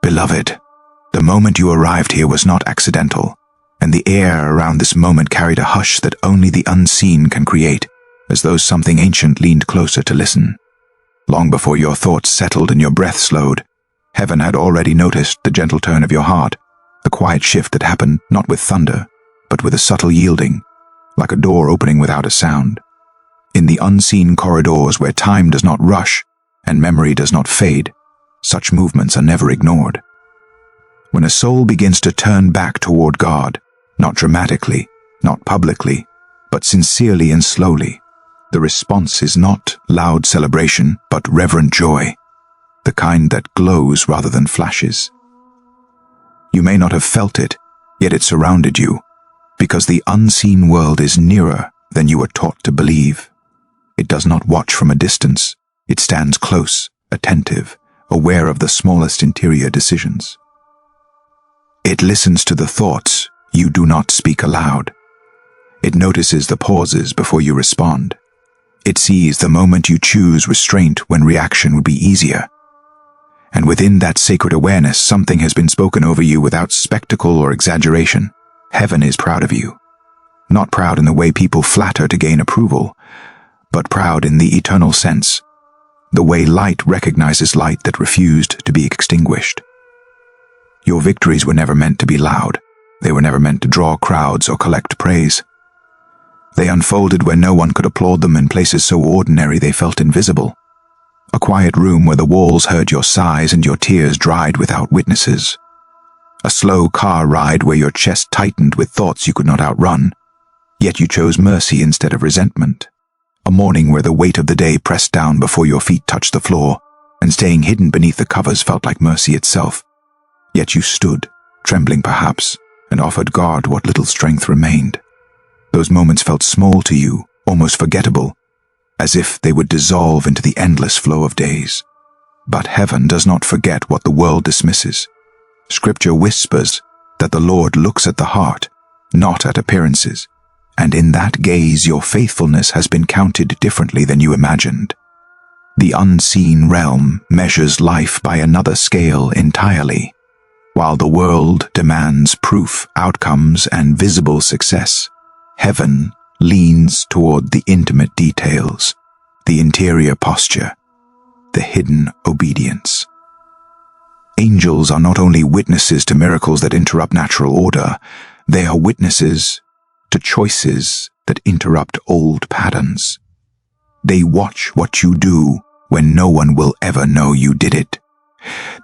Beloved, the moment you arrived here was not accidental, and the air around this moment carried a hush that only the unseen can create, as though something ancient leaned closer to listen. Long before your thoughts settled and your breath slowed, heaven had already noticed the gentle turn of your heart, the quiet shift that happened not with thunder, but with a subtle yielding, like a door opening without a sound. In the unseen corridors where time does not rush and memory does not fade, such movements are never ignored. When a soul begins to turn back toward God, not dramatically, not publicly, but sincerely and slowly, the response is not loud celebration, but reverent joy, the kind that glows rather than flashes. You may not have felt it, yet it surrounded you, because the unseen world is nearer than you are taught to believe. It does not watch from a distance. It stands close, attentive, aware of the smallest interior decisions. It listens to the thoughts you do not speak aloud. It notices the pauses before you respond. It sees the moment you choose restraint when reaction would be easier. And within that sacred awareness, something has been spoken over you without spectacle or exaggeration. Heaven is proud of you. Not proud in the way people flatter to gain approval, but proud in the eternal sense, the way light recognizes light that refused to be extinguished. Your victories were never meant to be loud. They were never meant to draw crowds or collect praise. They unfolded where no one could applaud them in places so ordinary they felt invisible. A quiet room where the walls heard your sighs and your tears dried without witnesses. A slow car ride where your chest tightened with thoughts you could not outrun, yet you chose mercy instead of resentment. A morning where the weight of the day pressed down before your feet touched the floor, and staying hidden beneath the covers felt like mercy itself. Yet you stood, trembling perhaps, and offered God what little strength remained. Those moments felt small to you, almost forgettable, as if they would dissolve into the endless flow of days. But heaven does not forget what the world dismisses. Scripture whispers that the Lord looks at the heart, not at appearances, and in that gaze your faithfulness has been counted differently than you imagined. The unseen realm measures life by another scale entirely, while the world demands proof, outcomes, and visible success. Heaven leans toward the intimate details, the interior posture, the hidden obedience. Angels are not only witnesses to miracles that interrupt natural order, they are witnesses to choices that interrupt old patterns. They watch what you do when no one will ever know you did it.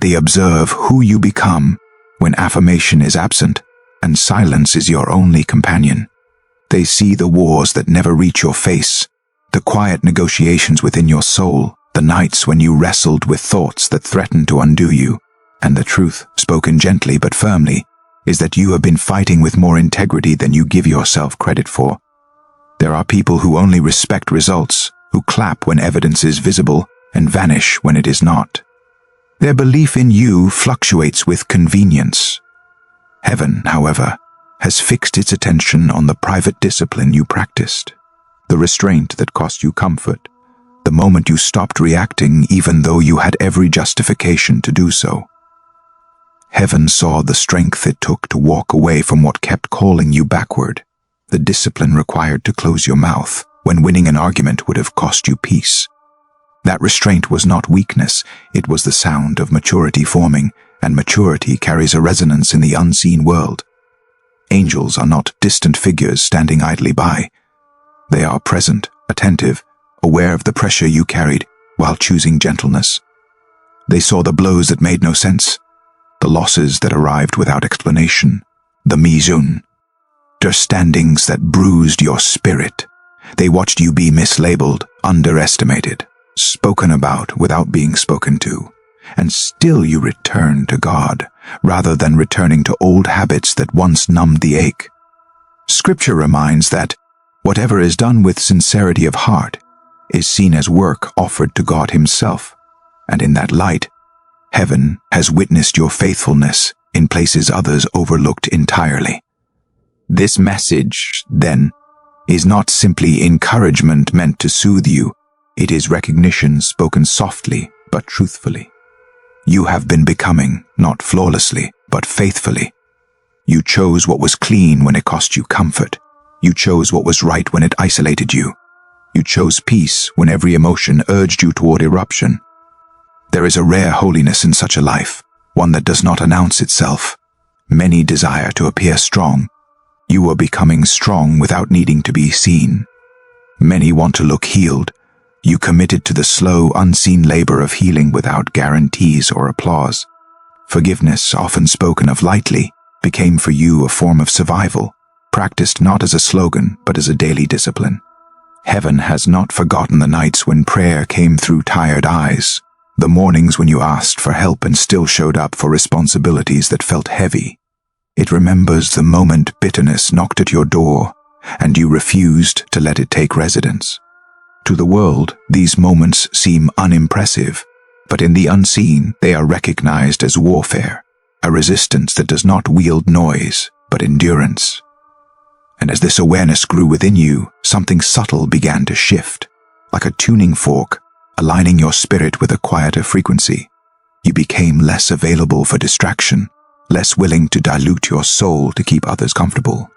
They observe who you become when affirmation is absent and silence is your only companion. They see the wars that never reach your face, the quiet negotiations within your soul, the nights when you wrestled with thoughts that threatened to undo you, and the truth, spoken gently but firmly, is that you have been fighting with more integrity than you give yourself credit for. There are people who only respect results, who clap when evidence is visible and vanish when it is not. Their belief in you fluctuates with convenience. Heaven, however, has fixed its attention on the private discipline you practiced, the restraint that cost you comfort, the moment you stopped reacting even though you had every justification to do so. Heaven saw the strength it took to walk away from what kept calling you backward, the discipline required to close your mouth when winning an argument would have cost you peace. That restraint was not weakness, it was the sound of maturity forming, and maturity carries a resonance in the unseen world. Angels are not distant figures standing idly by. They are present, attentive, aware of the pressure you carried while choosing gentleness. They saw the blows that made no sense, the losses that arrived without explanation, the mizun, understandings that bruised your spirit. They watched you be mislabeled, underestimated, spoken about without being spoken to, and still you returned to God, rather than returning to old habits that once numbed the ache. Scripture reminds that whatever is done with sincerity of heart is seen as work offered to God Himself, and in that light, heaven has witnessed your faithfulness in places others overlooked entirely. This message, then, is not simply encouragement meant to soothe you, it is recognition spoken softly but truthfully. You have been becoming, not flawlessly, but faithfully. You chose what was clean when it cost you comfort. You chose what was right when it isolated you. You chose peace when every emotion urged you toward eruption. There is a rare holiness in such a life, one that does not announce itself. Many desire to appear strong. You are becoming strong without needing to be seen. Many want to look healed. You committed to the slow, unseen labor of healing without guarantees or applause. Forgiveness, often spoken of lightly, became for you a form of survival, practiced not as a slogan, but as a daily discipline. Heaven has not forgotten the nights when prayer came through tired eyes, the mornings when you asked for help and still showed up for responsibilities that felt heavy. It remembers the moment bitterness knocked at your door, and you refused to let it take residence. To the world, these moments seem unimpressive, but in the unseen, they are recognized as warfare, a resistance that does not wield noise, but endurance. And as this awareness grew within you, something subtle began to shift, like a tuning fork, aligning your spirit with a quieter frequency. You became less available for distraction, less willing to dilute your soul to keep others comfortable.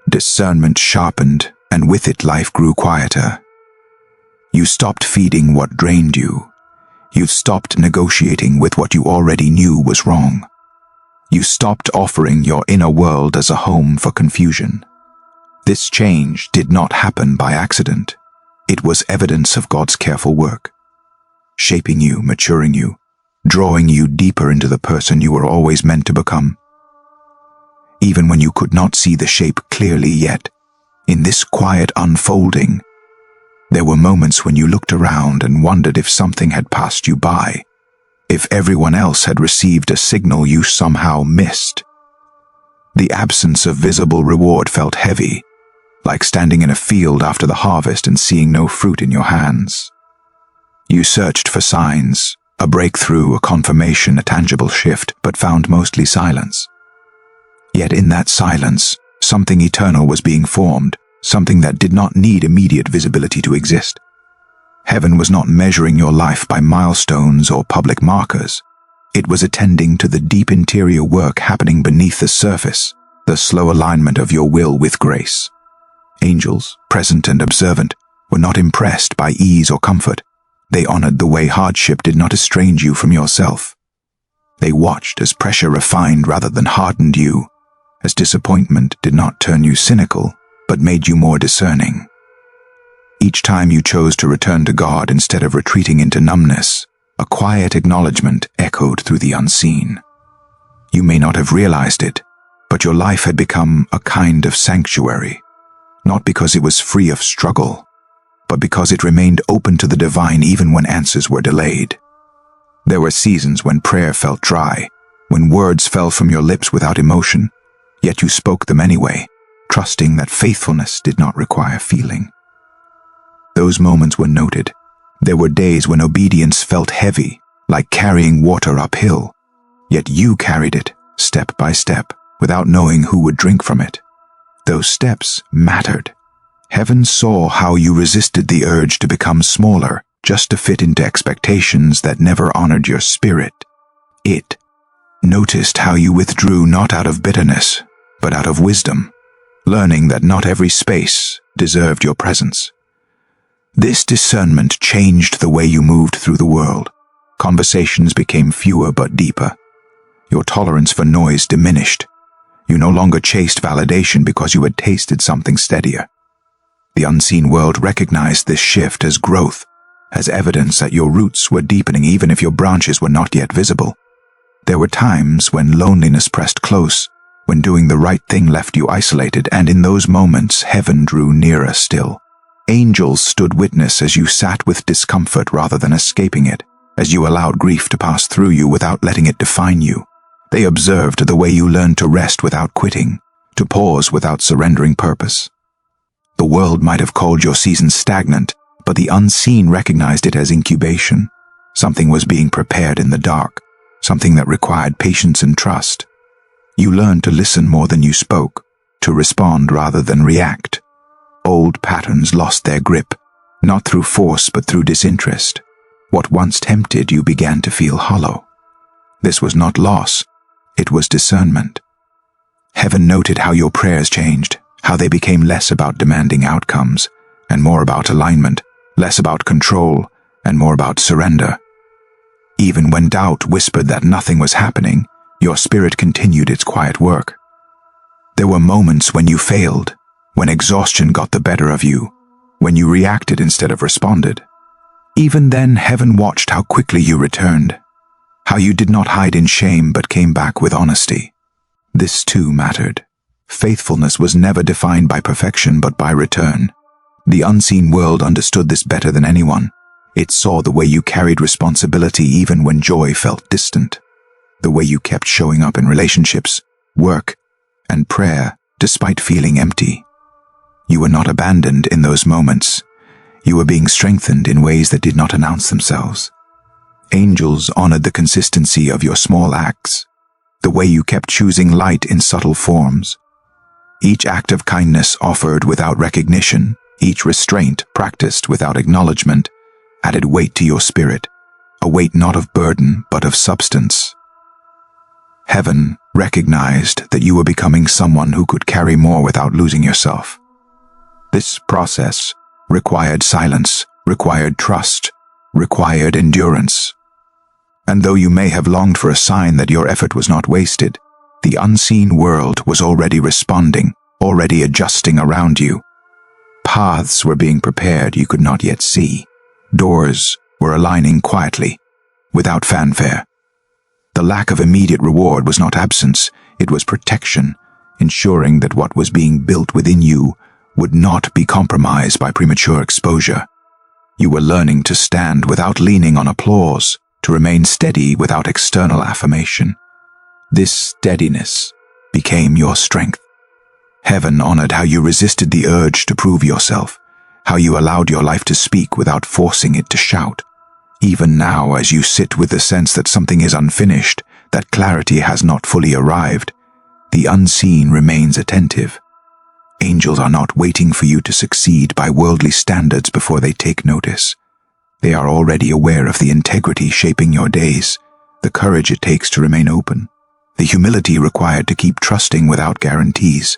Discernment sharpened, and with it life grew quieter. You stopped feeding what drained you. You stopped negotiating with what you already knew was wrong. You stopped offering your inner world as a home for confusion. This change did not happen by accident. It was evidence of God's careful work, shaping you, maturing you, drawing you deeper into the person you were always meant to become. Even when you could not see the shape clearly yet, in this quiet unfolding, there were moments when you looked around and wondered if something had passed you by, if everyone else had received a signal you somehow missed. The absence of visible reward felt heavy, like standing in a field after the harvest and seeing no fruit in your hands. You searched for signs, a breakthrough, a confirmation, a tangible shift, but found mostly silence. Yet in that silence, something eternal was being formed, something that did not need immediate visibility to exist. Heaven was not measuring your life by milestones or public markers. It was attending to the deep interior work happening beneath the surface, the slow alignment of your will with grace. Angels, present and observant, were not impressed by ease or comfort. They honored the way hardship did not estrange you from yourself. They watched as pressure refined rather than hardened you, as disappointment did not turn you cynical, but made you more discerning. Each time you chose to return to God instead of retreating into numbness, a quiet acknowledgement echoed through the unseen. You may not have realized it, but your life had become a kind of sanctuary, not because it was free of struggle, but because it remained open to the divine even when answers were delayed. There were seasons when prayer felt dry, when words fell from your lips without emotion, yet you spoke them anyway, trusting that faithfulness did not require feeling. Those moments were noted. There were days when obedience felt heavy, like carrying water uphill, yet you carried it, step by step, without knowing who would drink from it. Those steps mattered. Heaven saw how you resisted the urge to become smaller, just to fit into expectations that never honored your spirit. It noticed how you withdrew not out of bitterness, but out of wisdom, learning that not every space deserved your presence. This discernment changed the way you moved through the world. Conversations became fewer but deeper. Your tolerance for noise diminished. You no longer chased validation because you had tasted something steadier. The unseen world recognized this shift as growth, as evidence that your roots were deepening even if your branches were not yet visible. There were times when loneliness pressed close, when doing the right thing left you isolated, and in those moments heaven drew nearer still. Angels stood witness as you sat with discomfort rather than escaping it, as you allowed grief to pass through you without letting it define you. They observed the way you learned to rest without quitting, to pause without surrendering purpose. The world might have called your season stagnant, but the unseen recognized it as incubation. Something was being prepared in the dark, something that required patience and trust. You learned to listen more than you spoke, to respond rather than react. Old patterns lost their grip, not through force but through disinterest. What once tempted you began to feel hollow. This was not loss, it was discernment. Heaven noted how your prayers changed, how they became less about demanding outcomes, and more about alignment, less about control, and more about surrender. Even when doubt whispered that nothing was happening, your spirit continued its quiet work. There were moments when you failed, when exhaustion got the better of you, when you reacted instead of responded. Even then, heaven watched how quickly you returned, how you did not hide in shame but came back with honesty. This too mattered. Faithfulness was never defined by perfection but by return. The unseen world understood this better than anyone. It saw the way you carried responsibility even when joy felt distant, the way you kept showing up in relationships, work, and prayer despite feeling empty. You were not abandoned in those moments. You were being strengthened in ways that did not announce themselves. Angels honored the consistency of your small acts, the way you kept choosing light in subtle forms. Each act of kindness offered without recognition, each restraint practiced without acknowledgement, added weight to your spirit, a weight not of burden but of substance. Heaven recognized that you were becoming someone who could carry more without losing yourself. This process required silence, required trust, required endurance. And though you may have longed for a sign that your effort was not wasted, the unseen world was already responding, already adjusting around you. Paths were being prepared you could not yet see. Doors were aligning quietly, without fanfare. The lack of immediate reward was not absence, it was protection, ensuring that what was being built within you would not be compromised by premature exposure. You were learning to stand without leaning on applause, to remain steady without external affirmation. This steadiness became your strength. Heaven honored how you resisted the urge to prove yourself, how you allowed your life to speak without forcing it to shout. Even now, as you sit with the sense that something is unfinished, that clarity has not fully arrived, the unseen remains attentive. Angels are not waiting for you to succeed by worldly standards before they take notice. They are already aware of the integrity shaping your days, the courage it takes to remain open, the humility required to keep trusting without guarantees.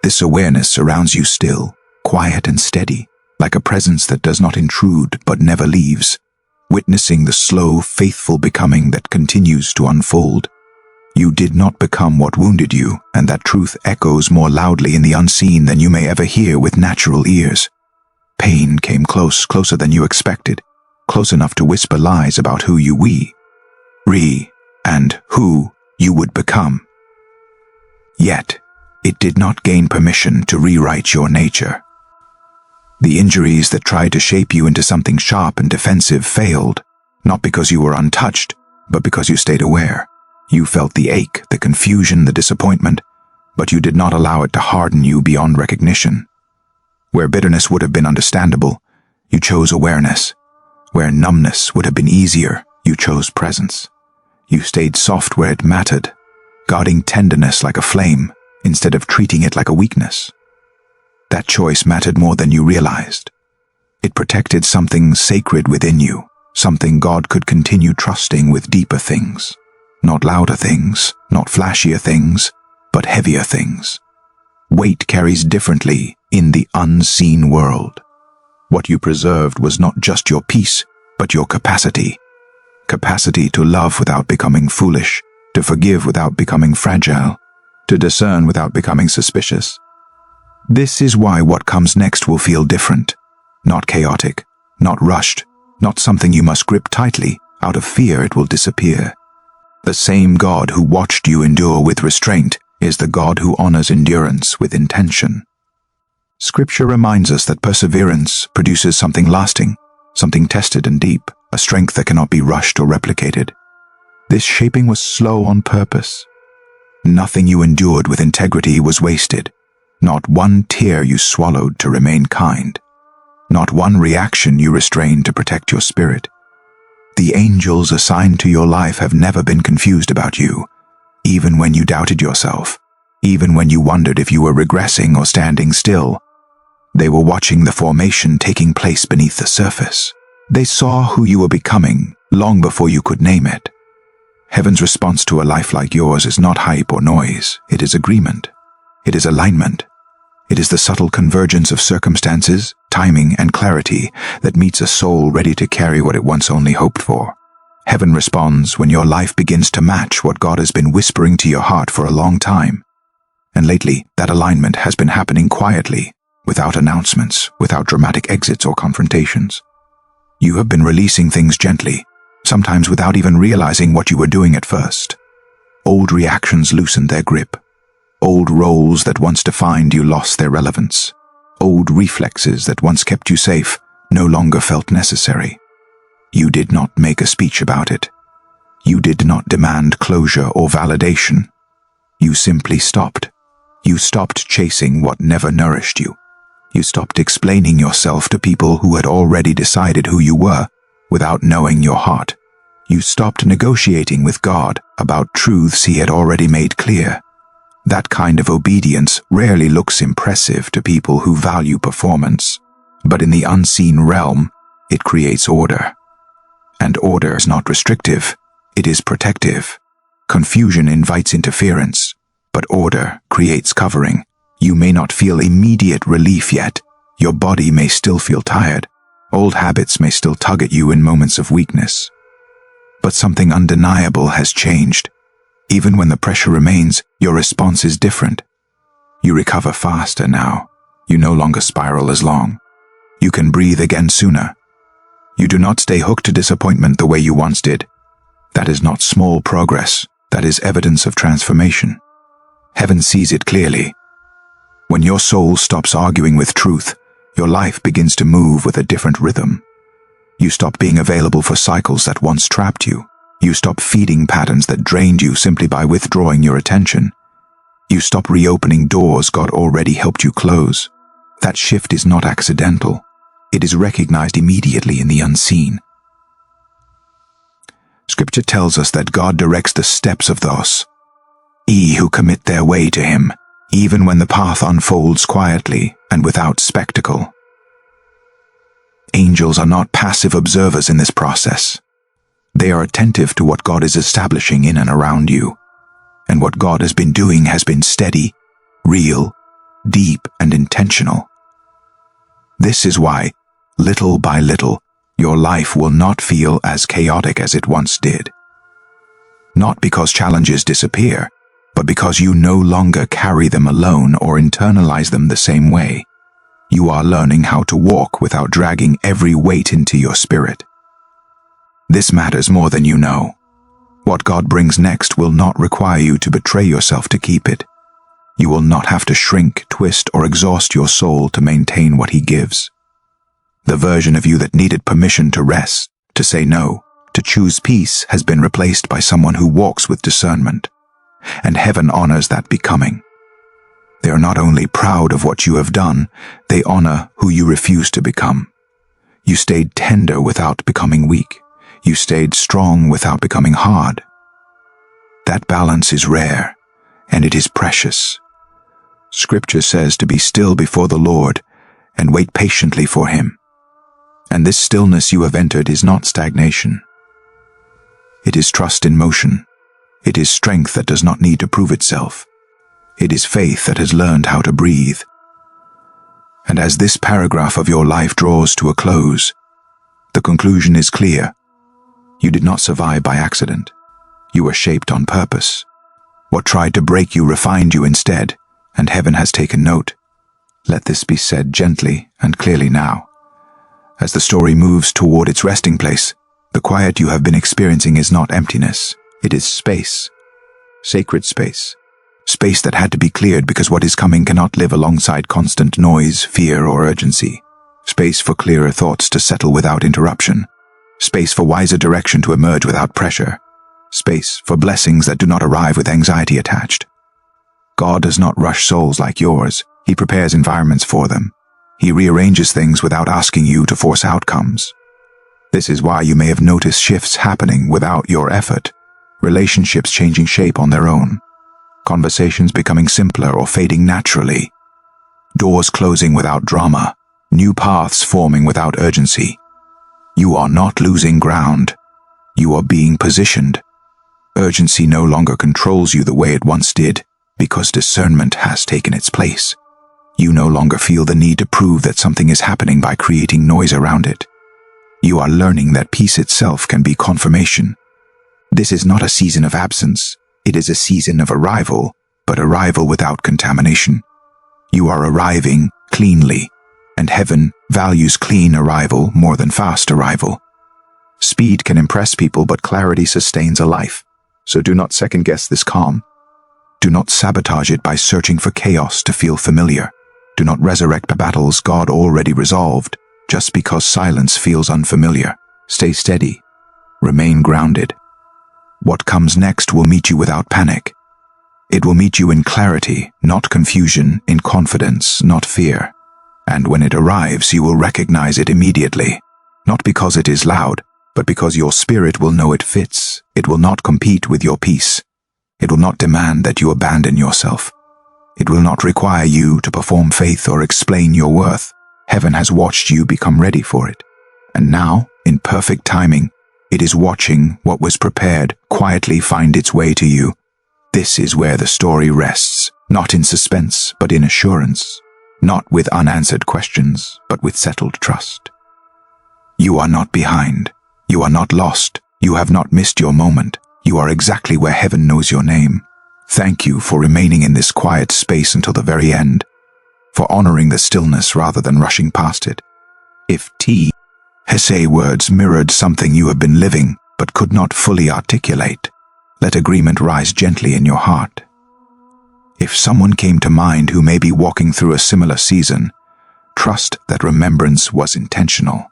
This awareness surrounds you still, quiet and steady, like a presence that does not intrude but never leaves, witnessing the slow, faithful becoming that continues to unfold. You did not become what wounded you, and that truth echoes more loudly in the unseen than you may ever hear with natural ears. Pain came closer than you expected, close enough to whisper lies about who you and who you would become. Yet, it did not gain permission to rewrite your nature. The injuries that tried to shape you into something sharp and defensive failed, not because you were untouched, but because you stayed aware. You felt the ache, the confusion, the disappointment, but you did not allow it to harden you beyond recognition. Where bitterness would have been understandable, you chose awareness. Where numbness would have been easier, you chose presence. You stayed soft where it mattered, guarding tenderness like a flame, instead of treating it like a weakness. That choice mattered more than you realized. It protected something sacred within you, something God could continue trusting with deeper things. Not louder things, not flashier things, but heavier things. Weight carries differently in the unseen world. What you preserved was not just your peace, but your capacity. Capacity to love without becoming foolish, to forgive without becoming fragile, to discern without becoming suspicious. This is why what comes next will feel different. Not chaotic, not rushed, not something you must grip tightly. Out of fear it will disappear. The same God who watched you endure with restraint is the God who honors endurance with intention. Scripture reminds us that perseverance produces something lasting, something tested and deep, a strength that cannot be rushed or replicated. This shaping was slow on purpose. Nothing you endured with integrity was wasted. Not one tear you swallowed to remain kind. Not one reaction you restrained to protect your spirit. The angels assigned to your life have never been confused about you, even when you doubted yourself, even when you wondered if you were regressing or standing still. They were watching the formation taking place beneath the surface. They saw who you were becoming long before you could name it. Heaven's response to a life like yours is not hype or noise. It is agreement. It is alignment. It is the subtle convergence of circumstances, timing, and clarity that meets a soul ready to carry what it once only hoped for. Heaven responds when your life begins to match what God has been whispering to your heart for a long time. And lately, that alignment has been happening quietly, without announcements, without dramatic exits or confrontations. You have been releasing things gently, sometimes without even realizing what you were doing at first. Old reactions loosened their grip. Old roles that once defined you lost their relevance. Old reflexes that once kept you safe no longer felt necessary. You did not make a speech about it. You did not demand closure or validation. You simply stopped. You stopped chasing what never nourished you. You stopped explaining yourself to people who had already decided who you were without knowing your heart. You stopped negotiating with God about truths He had already made clear. That kind of obedience rarely looks impressive to people who value performance, but in the unseen realm, it creates order. And order is not restrictive, it is protective. Confusion invites interference, but order creates covering. You may not feel immediate relief yet. Your body may still feel tired. Old habits may still tug at you in moments of weakness. But something undeniable has changed. Even when the pressure remains, your response is different. You recover faster now. You no longer spiral as long. You can breathe again sooner. You do not stay hooked to disappointment the way you once did. That is not small progress. That is evidence of transformation. Heaven sees it clearly. When your soul stops arguing with truth, your life begins to move with a different rhythm. You stop being available for cycles that once trapped you. You stop feeding patterns that drained you simply by withdrawing your attention. You stop reopening doors God already helped you close. That shift is not accidental. It is recognized immediately in the unseen. Scripture tells us that God directs the steps of those who commit their way to Him, even when the path unfolds quietly and without spectacle. Angels are not passive observers in this process. They are attentive to what God is establishing in and around you. And what God has been doing has been steady, real, deep, and intentional. This is why, little by little, your life will not feel as chaotic as it once did. Not because challenges disappear, but because you no longer carry them alone or internalize them the same way. You are learning how to walk without dragging every weight into your spirit. This matters more than you know. What God brings next will not require you to betray yourself to keep it. You will not have to shrink, twist, or exhaust your soul to maintain what He gives. The version of you that needed permission to rest, to say no, to choose peace has been replaced by someone who walks with discernment. And heaven honors that becoming. They are not only proud of what you have done, they honor who you refuse to become. You stayed tender without becoming weak. You stayed strong without becoming hard. That balance is rare, and it is precious. Scripture says to be still before the Lord and wait patiently for Him. And this stillness you have entered is not stagnation. It is trust in motion. It is strength that does not need to prove itself. It is faith that has learned how to breathe. And as this paragraph of your life draws to a close, the conclusion is clear. You did not survive by accident. You were shaped on purpose. What tried to break you refined you instead, and heaven has taken note. Let this be said gently and clearly now. As the story moves toward its resting place, the quiet you have been experiencing is not emptiness. It is space. Sacred space. Space that had to be cleared because what is coming cannot live alongside constant noise, fear, or urgency. Space for clearer thoughts to settle without interruption. Space for wiser direction to emerge without pressure. Space for blessings that do not arrive with anxiety attached. God does not rush souls like yours. He prepares environments for them. He rearranges things without asking you to force outcomes. This is why you may have noticed shifts happening without your effort. Relationships changing shape on their own. Conversations becoming simpler or fading naturally. Doors closing without drama. New paths forming without urgency. You are not losing ground. You are being positioned. Urgency no longer controls you the way it once did, because discernment has taken its place. You no longer feel the need to prove that something is happening by creating noise around it. You are learning that peace itself can be confirmation. This is not a season of absence, it is a season of arrival, but arrival without contamination. You are arriving cleanly, and heaven values clean arrival more than fast arrival. Speed can impress people, but clarity sustains a life. So do not second-guess this calm. Do not sabotage it by searching for chaos to feel familiar. Do not resurrect battles God already resolved just because silence feels unfamiliar. Stay steady. Remain grounded. What comes next will meet you without panic. It will meet you in clarity, not confusion, in confidence, not fear. And when it arrives, you will recognize it immediately. Not because it is loud, but because your spirit will know it fits. It will not compete with your peace. It will not demand that you abandon yourself. It will not require you to perform faith or explain your worth. Heaven has watched you become ready for it. And now, in perfect timing, it is watching what was prepared quietly find its way to you. This is where the story rests, not in suspense, but in assurance. Not with unanswered questions, but with settled trust. You are not behind. You are not lost. You have not missed your moment. You are exactly where heaven knows your name. Thank you for remaining in this quiet space until the very end, for honoring the stillness rather than rushing past it. If Hesse words mirrored something you have been living but could not fully articulate, let agreement rise gently in your heart. If someone came to mind who may be walking through a similar season, trust that remembrance was intentional.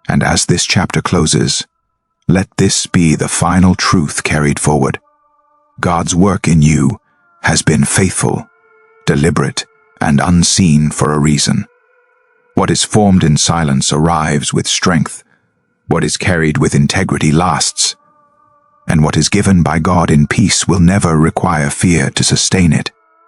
And as this chapter closes, let this be the final truth carried forward. God's work in you has been faithful, deliberate, and unseen for a reason. What is formed in silence arrives with strength. What is carried with integrity lasts. And what is given by God in peace will never require fear to sustain it.